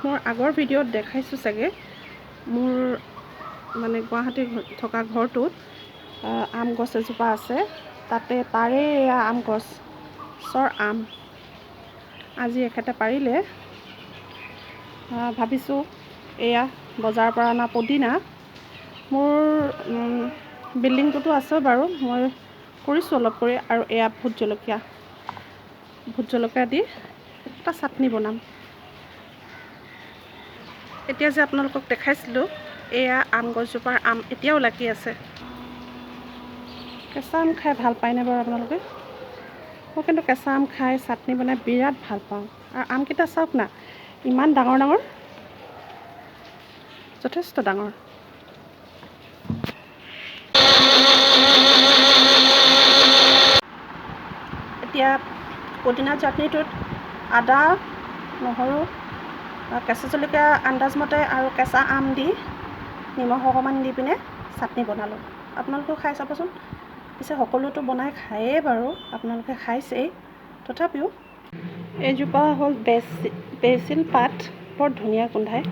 মোৰ আগৰ ভিডিঅ'ত দেখাইছোঁ চাগে মোৰ মানে গুৱাহাটী থকা ঘৰটোত আম গছ এজোপা আছে তাতে তাৰে আম গছৰ আম আজি এখেতে পাৰিলে ভাবিছোঁ এয়া বজাৰৰ পৰা অনা পদিনা মোৰ বিল্ডিংটোতো আছে বাৰু মই কৰিছোঁ অলপ কৰি আৰু এয়া ভোট জলকীয়া দি এটা চাটনি বনাম এতিয়া যে আপোনালোকক দেখাইছিলোঁ এয়া আম গছজোপাৰ আম এতিয়াও লাগি আছে কেঁচা আম খাই ভাল পায়নে বাৰু আপোনালোকে মই কিন্তু কেঁচা আম খাই চাটনি বনাই বিৰাট ভাল পাওঁ আৰু আমকেইটা চাওক না ইমান ডাঙৰ ডাঙৰ যথেষ্ট ডাঙৰ এতিয়া পদিনা চাটনিটোত আদা নহৰু কেঁচা জলকীয়া আন্দাজমতে আৰু কেঁচা আম দি নিমখ অকণমান দি পিনে চাটনি বনালোঁ আপোনালোকেও খাই চাবচোন পিছে সকলোতো বনাই খায়েই বাৰু আপোনালোকে খাইছেই তথাপিও এইজোপা হ'ল বেচিল পাত বৰ ধুনীয়া গোন্ধায়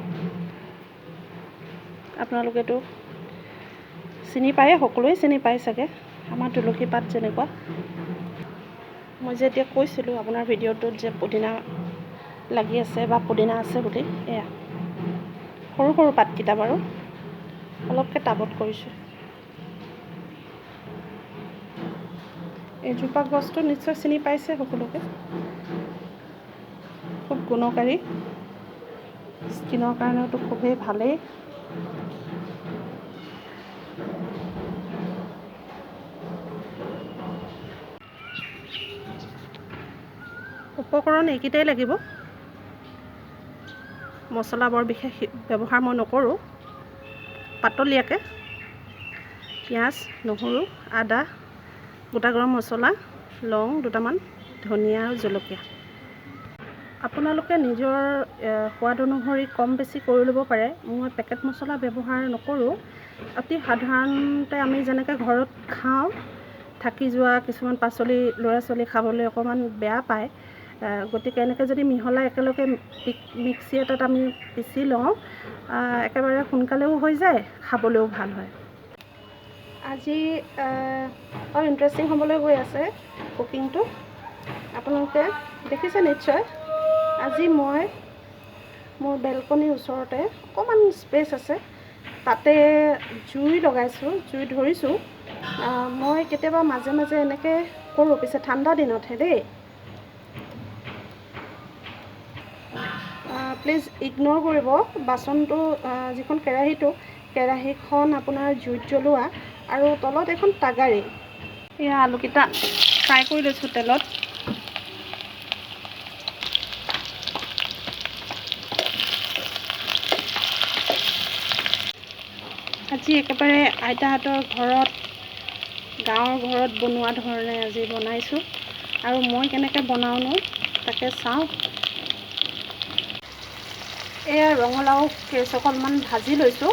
আপোনালোকেতো চিনি পায়ে সকলোৱে চিনি পায় চাগে আমাৰ তুলসী পাত যেনেকুৱা মই যে এতিয়া কৈছিলোঁ আপোনাৰ ভিডিঅ'টোত যে পদিনা লাগি আছে বা পদিনা আছে বুলি এয়া সৰু সৰু পাতকেইটা বাৰু অলপকৈ টাবত কৰিছোঁ এইজোপা গছটো নিশ্চয় চিনি পাইছে সকলোকে খুব গুণকাৰী স্কিনৰ কাৰণেওতো খুবেই ভালেই উপকৰণ এইকেইটাই লাগিব মছলা বৰ বিশেষ ব্যৱহাৰ মই নকৰোঁ পাতলীয়াকৈ পিঁয়াজ নহৰু আদা গোটা গৰম মছলা লং দুটামান ধনিয়া আৰু জলকীয়া আপোনালোকে নিজৰ সোৱাদ অনুসৰি কম বেছি কৰি ল'ব পাৰে মই পেকেট মছলা ব্যৱহাৰ নকৰোঁ অতি সাধাৰণতে আমি যেনেকৈ ঘৰত খাওঁ থাকি যোৱা কিছুমান পাচলি ল'ৰা ছোৱালী খাবলৈ অকণমান বেয়া পায় গতিকে এনেকৈ যদি মিহলাই একেলগে মিক্সি এটাত আমি পিচি লওঁ একেবাৰে সোনকালেও হৈ যায় খাবলৈও ভাল হয় আজি বৰ ইণ্টাৰেষ্টিং হ'বলৈ গৈ আছে কুকিংটো আপোনালোকে দেখিছে নিশ্চয় আজি মই মোৰ বেলকনিৰ ওচৰতে অকণমান স্পেচ আছে তাতে জুই লগাইছোঁ জুই ধৰিছোঁ মই কেতিয়াবা মাজে মাজে এনেকৈ কৰোঁ পিছে ঠাণ্ডা দিনতহে দেই প্লিজ ইগন'ৰ কৰিব বাচনটো যিখন কেৰাহীখন আপোনাৰ জুইত জ্বলোৱা আৰু তলত এখন টাগাৰী এয়া আলুকেইটা ফ্ৰাই কৰি লৈছোঁ তেলত আজি একেবাৰে আইতাহঁতৰ ঘৰত গাঁৱৰ ঘৰত বনোৱা ধৰণে আজি বনাইছোঁ আৰু মই কেনেকৈ বনাওঁনো তাকে চাওঁ এয়া ৰঙালাও কেইছ অকণমান ভাজি লৈছোঁ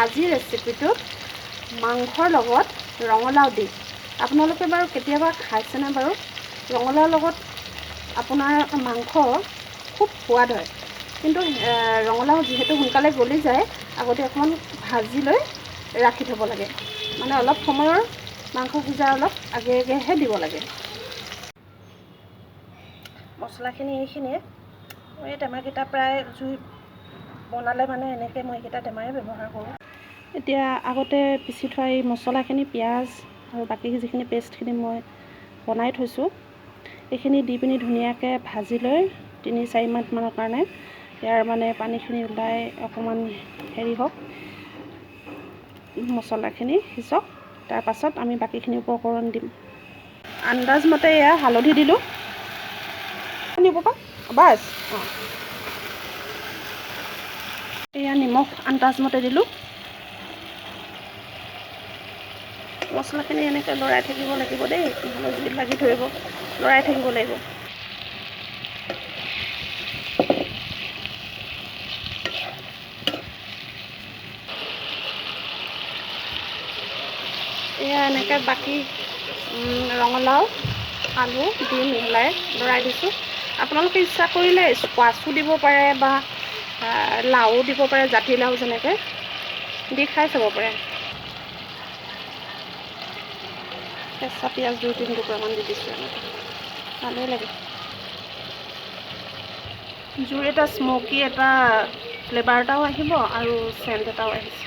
আজিৰ ৰেচিপিটোত মাংসৰ লগত ৰঙালাও দি আপোনালোকে বাৰু কেতিয়াবা খাইছেনে বাৰু ৰঙালাওৰ লগত আপোনাৰ মাংস খুব সোৱাদ হয় কিন্তু ৰঙালাও যিহেতু সোনকালে গলি যায় আগতে অকণমান ভাজি লৈ ৰাখি থ'ব লাগে মানে অলপ সময়ৰ মাংস সিজা অলপ আগে আগেহে দিব লাগে মছলাখিনি এইখিনিয়ে এই টেমাকেইটা প্ৰায় জুই বনালে মানে এনেকৈ মই এইকেইটা টেমাৰে ব্যৱহাৰ কৰোঁ এতিয়া আগতে পিচি থোৱা এই মছলাখিনি পিঁয়াজ আৰু বাকী যিখিনি পেষ্টখিনি মই বনাই থৈছোঁ এইখিনি দি পিনি ধুনীয়াকৈ ভাজি লৈ 3-4 মিনিটমানৰ কাৰণে ইয়াৰ মানে পানীখিনি ওলাই অকণমান হেৰি হওক মছলাখিনি সিজক তাৰপাছত আমি বাকীখিনি উপকৰণ দিম আন্দাজমতে এয়া হালধি দিলোঁ বাছ এয়া নিমখ আন্দাজমতে দিলোঁ মছলাখিনি এনেকৈ লৰাই থাকিব লাগিব দেই নহ'লে জুইত লাগি ধৰিব লৰাই থাকিব লাগিব এয়া এনেকৈ বাকী ৰঙালাও আলু দি মিহলাই লৰাই দিছোঁ আপোনালোকে ইচ্ছা কৰিলে স্কোৱাছো দিব পাৰে বা লাও দিব পাৰে, জাতিলাও যেনেকৈ দি খাই চাব পাৰে। কেঁচা পিঁয়াজ 2-3 টুকুৰামান দি দিছোঁ, এনেকৈ ভালেই লাগে। জুইৰ এটা স্মকি এটা ফ্লেভাৰ এটাও আহিব আৰু চেণ্ট এটাও আহিছে।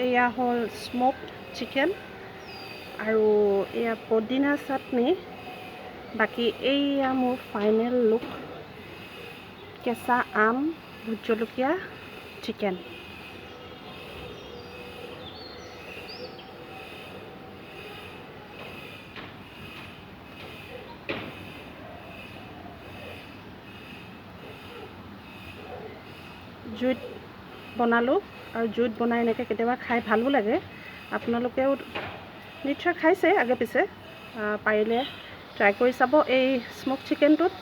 এয়া হ'ল স্মক চিকেন আৰু এয়া পদিনা চাটনি। বাকী এইয়া মোৰ ফাইনেল লুক, কেঁচা আম, ভোট জলকীয়া, চিকেন। জুইত বনালোঁ আৰু জুইত বনাই এনেকৈ কেতিয়াবা খাই ভালো লাগে। আপোনালোকেও নিশ্চয় খাইছে আগে পিছে, পাৰিলে ট্ৰাই কৰি চাব। এই স্মক চিকেনটোত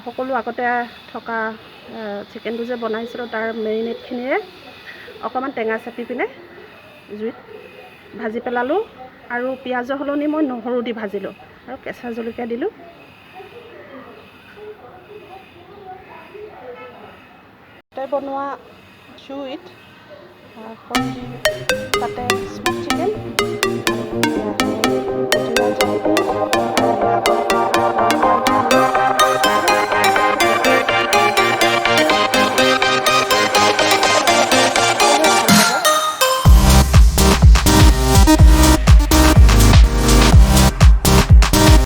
সকলো আগতে থকা চিকেনটো যে বনাইছিলোঁ তাৰ মেৰিনেটখিনিৰে অকণমান টেঙা চেপি পিনে জুইত ভাজি পেলালোঁ আৰু পিঁয়াজৰ সলনি মই নহৰু দি ভাজিলোঁ আৰু কেঁচা জলকীয়া দিলোঁ। তাতে বনোৱা জুইত তাতে স্মক